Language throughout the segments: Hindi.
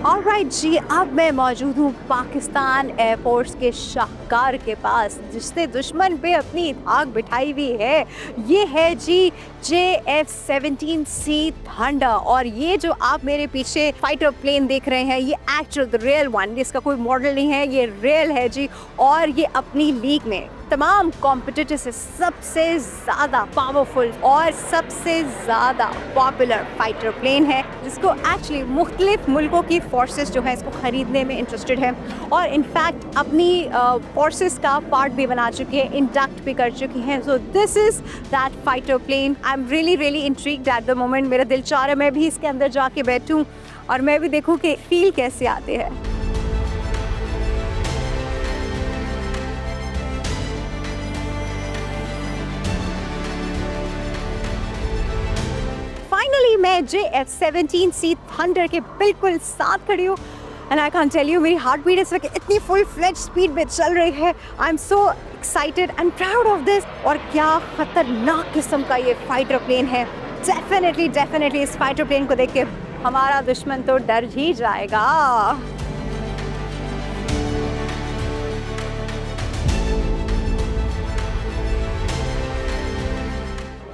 ऑलराइट जी, अब मैं मौजूद हूँ पाकिस्तान एयरफोर्स के शाहकार के पास, जिसने दुश्मन पे अपनी आग बिठाई हुई है। ये है जी JF-17C थंडर, और ये जो आप मेरे पीछे फाइटर प्लेन देख रहे हैं, ये एक्चुअल रियल वन, इसका कोई मॉडल नहीं है, ये रियल है जी। और ये अपनी लीग में तमाम कॉम्पिटिटर से सबसे ज़्यादा पावरफुल और सबसे ज़्यादा पॉपुलर फाइटर प्लेन है, जिसको एक्चुअली मुख्तलिफ मुल्कों की फोर्सेस जो है इसको ख़रीदने में इंटरेस्टेड है, और इनफैक्ट अपनी फोर्सेस का पार्ट भी बना चुकी है, इंडक्ट भी कर चुकी हैं। So this is that fighter plane. I am really intrigued at the moment. मेरा दिल चाह रहा है मैं भी इसके अंदर जाके बैठूँ और मैं भी देखूँ कि फील कैसे आते हैं। फाइनली मैं JF-17C थंडर के बिल्कुल साथ खड़ी हूँ, and I can tell you मेरी हार्ट बीट इस वक्त इतनी फुल फ्लेज स्पीड में चल रही है। I am so excited and proud of this. और क्या खतरनाक किस्म का ये फाइटर प्लेन है। डेफिनेटली इस फाइटर प्लेन को देख के हमारा दुश्मन तो डर ही जाएगा।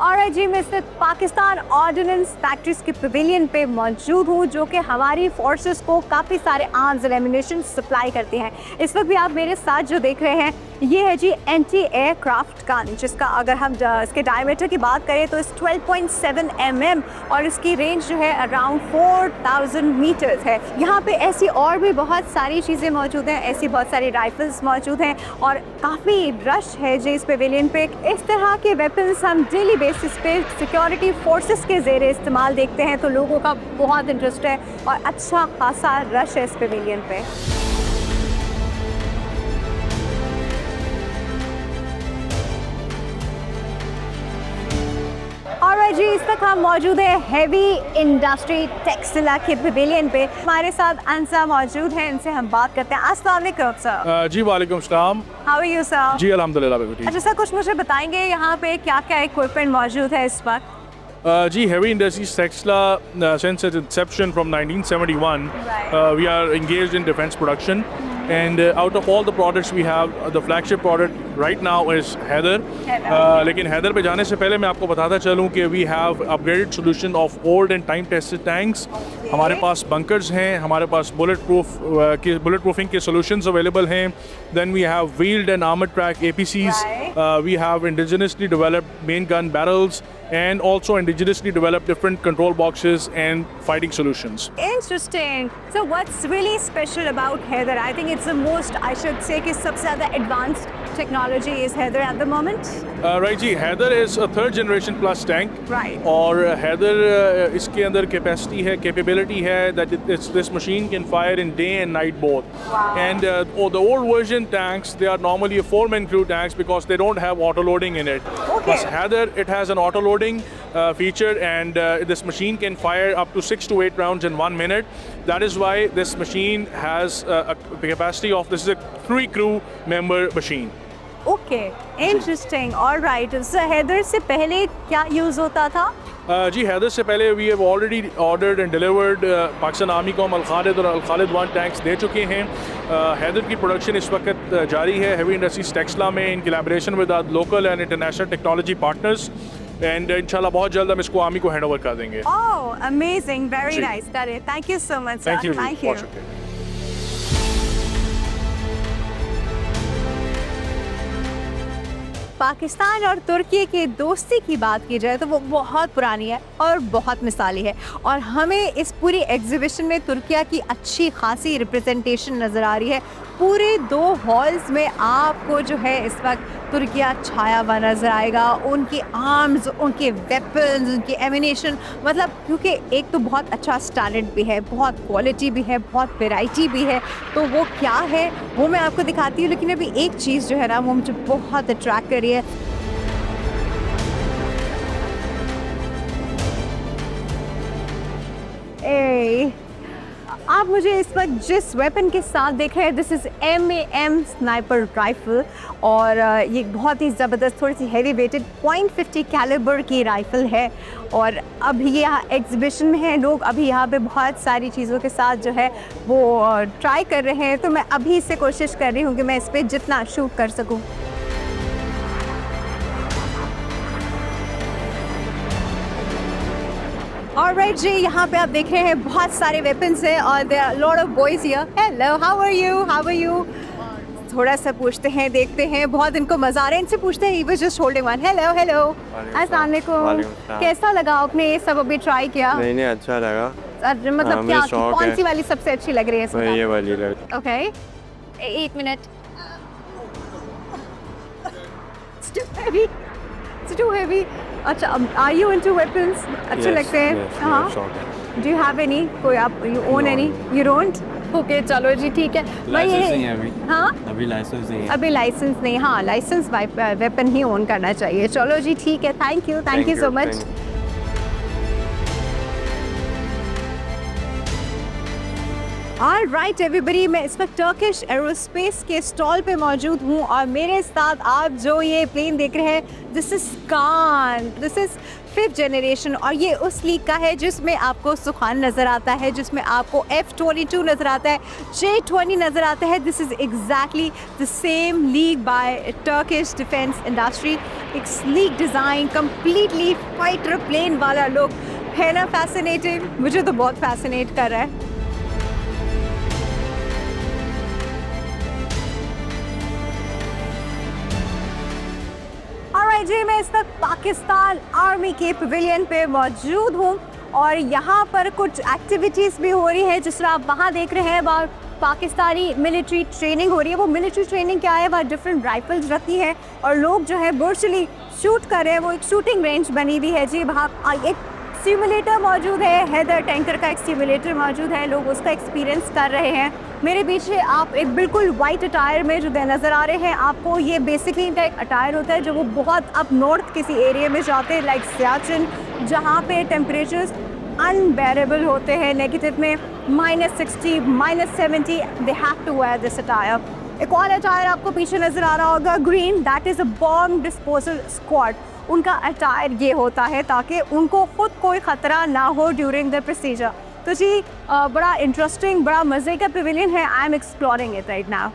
और जी, मैं सिर्फ पाकिस्तान ऑर्डिनेंस फैक्ट्रीज के पवेलियन पे मौजूद हूँ, जो कि हमारी फोर्सेस को काफ़ी सारे आर्म्स एंड एम्यूनेशन सप्लाई करते हैं। इस वक्त भी आप मेरे साथ जो देख रहे हैं, ये है जी एंटी एयरक्राफ्ट गन, जिसका अगर हम इसके डायमीटर की बात करें तो इस 12.7 mm और इसकी रेंज जो है अराउंड 4000 मीटर्स है। यहाँ पे ऐसी और भी बहुत सारी चीज़ें मौजूद हैं, ऐसी बहुत सारी राइफल्स मौजूद हैं, और काफ़ी रश है जी इस पवेलियन पे। इस तरह के वेपन्स हम डेली बेसिस पे सिक्योरिटी फोर्सेस के ज़ेरे इस्तेमाल देखते हैं, तो लोगों का बहुत इंटरेस्ट है और अच्छा खासा रश है इस पवेलियन पे। और जी, इस वक्त हम मौजूद है हैवी इंडस्ट्री टेक्सटिला के पवेलियन पे। हमारे साथ अंसा मौजूद हैं, इनसे हम बात करते हैं। अस्सलाम वालेकुम सर। जी वालेकुम सलाम। How are you sir? जी अल्हम्दुलिल्लाह बिल्कुल ठीक। अच्छा सर, कुछ मुझे बताएंगे यहाँ पे क्या क्या इक्विपमेंट मौजूद है इस वक्त? जी, heavy industries Textila since its inception from 1971 we are engaged in defense production, and out of all the products we have, the flagship product right now is Haider. लेकिन हैदर पे जाने से पहले मैं आपको बताता चलूँ कि we have upgraded solution of old and time tested tanks. हमारे पास bunkers हैं, हमारे पास bullet proofing के solutions available हैं. Then we have wheeled and armored track APCs. We have indigenously developed main gun barrels, and also indigenously developed different control boxes and fighting solutions. Interesting. So what's really special about Haider? I think it's the most, I should say, कि सबसे ज़्यादा advanced technology is Haider at the moment. Right ji, Haider is a third generation plus tank. Right. और Haider इसके अंदर capacity है, capability है that this machine can fire in day and night both. Wow. And the old version tanks, they are normally a 4-man crew tanks because they don't have auto loading in it. Okay. Plus Haider, it has an auto loading feature, and this machine can fire up to 6 to 8 rounds in 1 minute. That is why this machine has a capacity of, this is a 3 crew member machine. Okay, interesting. All right. So Haider से पहले क्या यूज़ होता था? जी, हैदर से पहले we have already ordered and delivered Pakistan army को हम अल-खालिद और अल-खालिद 1 टैंक्स दे चुके हैं। हैदर की प्रोडक्शन इस वक्त जारी है हैवी इंडस्ट्रीज टेक्सला में, in collaboration with local and international technology partners, and इंशाल्लाह बहुत जल्द हम इसको आर्मी को हैंड ओवर कर देंगे। Oh, amazing. Very nice. Thank you so much, sir. Thank you. Pakistan और तुर्की की दोस्ती की बात की जाए तो वो बहुत पुरानी है और बहुत मिसाली है, और हमें इस पूरी एग्जीबिशन में तुर्किया की अच्छी खासी रिप्रेजेंटेशन नज़र आ रही है। पूरे 2 हॉल्स में आपको जो है इस वक्त तुर्किया छाया हुआ नज़र आएगा। उनकी आर्म्स, उनके वेपन्स, उनकी एमिनेशन, मतलब क्योंकि एक तो बहुत अच्छा स्टैंडर्ड भी है, बहुत क्वालिटी भी है, बहुत वैरायटी भी है, तो वो क्या है वो मैं आपको दिखाती हूँ। लेकिन अभी एक चीज़ जो है ना वो मुझे बहुत अट्रैक्ट कर रही है। आप मुझे इस वक्त जिस वेपन के साथ देख रहे हैं, this is MAM sniper rifle और ये बहुत ही ज़बरदस्त, थोड़ी सी हैवी वेटेड .50 कैलिबर की राइफ़ल है। और अभी यहाँ एग्जीबिशन में है, लोग अभी यहाँ पे बहुत सारी चीज़ों के साथ जो है वो ट्राई कर रहे हैं, तो मैं अभी से कोशिश कर रही हूँ कि मैं इस पर जितना शूट कर सकूँ। ऑलराइट जी, यहाँ पे आप देख रहे हैं बहुत सारे वेपन्स हैं और there are lot of boys here. Hello, how are you? थोड़ा सा पूछते हैं, देखते हैं, बहुत इनको मजा आ रहा है, इनसे पूछते हैं। He was just holding one. Hello अस्सलाम वालेकुम। कैसा लगा आपने ये सब अभी ट्राई किया? नहीं अच्छा लगा। मतलब क्या, कौन सी वाली सबसे अच्छी लग रही है? ये वाली लग। Okay, 1 minute. It's too heavy. अच्छा, are you into weapons? अच्छे लगते हैं? हाँ। Do you have any? कोई आप you own any? You don't? Okay, चलो जी, ठीक है। लाइसेंस नहीं है अभी। हाँ? अभी लाइसेंस नहीं है। अभी लाइसेंस नहीं, हाँ, लाइसेंस वेपन ही ओन करना चाहिए। चलो जी, ठीक है, thank you so much. Alright everybody, मैं इस वक्त टर्किश एरोस्पेस के स्टॉल पे मौजूद हूँ और मेरे साथ आप जो ये प्लेन देख रहे हैं, this is Kaan, this is 5th generation और ये उस लीग का है जिसमें आपको सुखान नज़र आता है, जिसमें आपको F-22 नज़र आता है, J-20 नज़र आता है। This is exactly the same league by Turkish defence industry. एक sleek design, completely fighter plane वाला लुक है ना, फैसिनेटिंग। मुझे तो बहुत फैसिनेट कर रहा है। जी, मैं इस वक्त पाकिस्तान आर्मी के पवेलियन पे मौजूद हूँ और यहाँ पर कुछ एक्टिविटीज़ भी हो रही है। जिस तरह आप वहाँ देख रहे हैं, वहाँ पाकिस्तानी मिलिट्री ट्रेनिंग हो रही है। वो मिलिट्री ट्रेनिंग क्या है, वहाँ डिफरेंट राइफल्स रखी हैं और लोग जो है वर्चुअली शूट कर रहे हैं। वो एक शूटिंग रेंज बनी हुई है जी। वहाँ एक सिमुलेटर मौजूद है, हैदर टैंकर का एक सिमुलेटर मौजूद है, लोग उसका एक्सपीरियंस कर रहे हैं। मेरे पीछे आप एक बिल्कुल वाइट अटायर में जो नज़र आ रहे हैं आपको, ये बेसिकली इनका एक अटायर होता है जो वो बहुत अप नॉर्थ किसी एरिया में जाते हैं, लाइक सियाचिन, जहाँ पे टेम्परेचर्स अनबेरेबल होते हैं, नेगेटिव में -60, -70, they have to wear this attire. एक और अटायर आपको पीछे नज़र आ रहा होगा, green, that is a bomb disposal squad. उनका अटायर ये होता है ताकि उनको खुद कोई ख़तरा ना हो ड्यूरिंग द प्रोसीजर। तो जी बड़ा इंटरेस्टिंग, बड़ा मज़े का पवेलियन है। I am exploring it right now.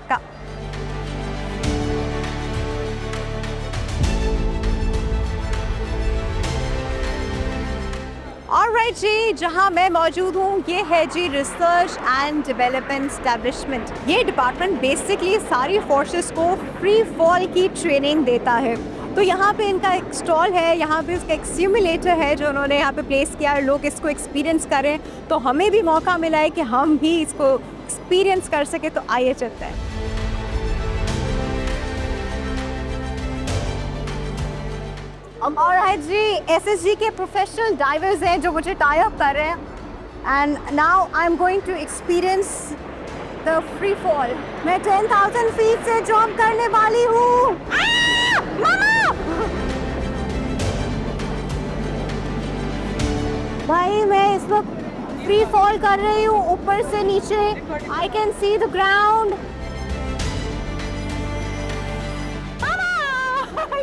Alright जी, जहां मैं मौजूद हूं ये है जी रिसर्च एंड डेवलपमेंट एस्टैब्लिशमेंट। ये डिपार्टमेंट बेसिकली सारी फोर्सेस को फ्री फॉल की ट्रेनिंग देता है। तो यहाँ पे इनका एक स्टॉल है, यहाँ पे उसका एक सिमुलेटर है जो उन्होंने यहाँ पे प्लेस किया है, लोग इसको एक्सपीरियंस करें। तो हमें भी मौका मिला है कि हम भी इसको एक्सपीरियंस कर सके। तो आइए चलते हैं। ऑलराइट जी, SSG के प्रोफेशनल डाइवर्स हैं जो मुझे टाई अप कर रहे हैं and now I am going to experience the free fall. मैं 10,000 फीट से जंप करने वाली हूँ। भाई मैं इस वक्त फ्री फॉल कर रही हूँ ऊपर से नीचे। I can see the ground.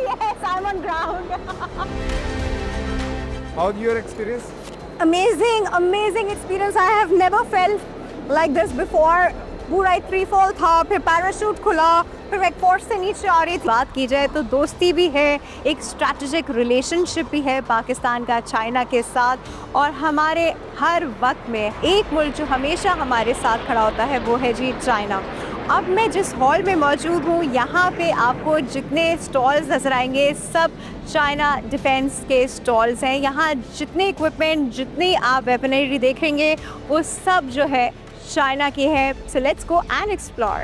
Yes, I'm on ground. How's your experience? Amazing experience. I have never felt like this before. पूरा एक फ्री फॉल था, फिर पैराशूट खुला, फिर एक फोर्स से नीचे आ रही थी। बात की जाए तो दोस्ती भी है, एक स्ट्रैटेजिक रिलेशनशिप भी है पाकिस्तान का चाइना के साथ। और हमारे हर वक्त में एक मुल्क जो हमेशा हमारे साथ खड़ा होता है वो है जी चाइना। अब मैं जिस हॉल में मौजूद हूँ यहाँ पे आपको जितने स्टॉल्स नज़र आएंगे सब चाइना डिफेंस के स्टॉल्स हैं। यहाँ जितने इक्विपमेंट, जितनी आप वेपनरी देखेंगे वो सब जो है चाइना की है। So let's go and explore.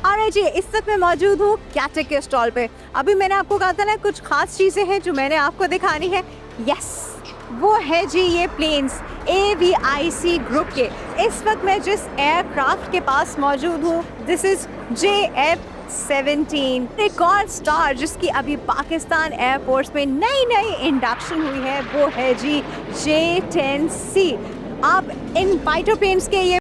अरे जी, इस वक्त मैं मौजूद हूँ कैटेक के स्टॉल पे। अभी मैंने आपको कहा था ना कुछ खास चीज़ें हैं जो मैंने आपको दिखानी है। यस, वो है जी ये प्लेन्स AVIC ग्रुप के। इस वक्त मैं जिस एयरक्राफ्ट के पास मौजूद हूँ, दिस इज़ JF 17। एक और स्टार जिसकी अभी पाकिस्तान एयरफोर्स में नई इंडक्शन हुई है वो है जी J10C। आप इन फाइटर प्लेन्स के ये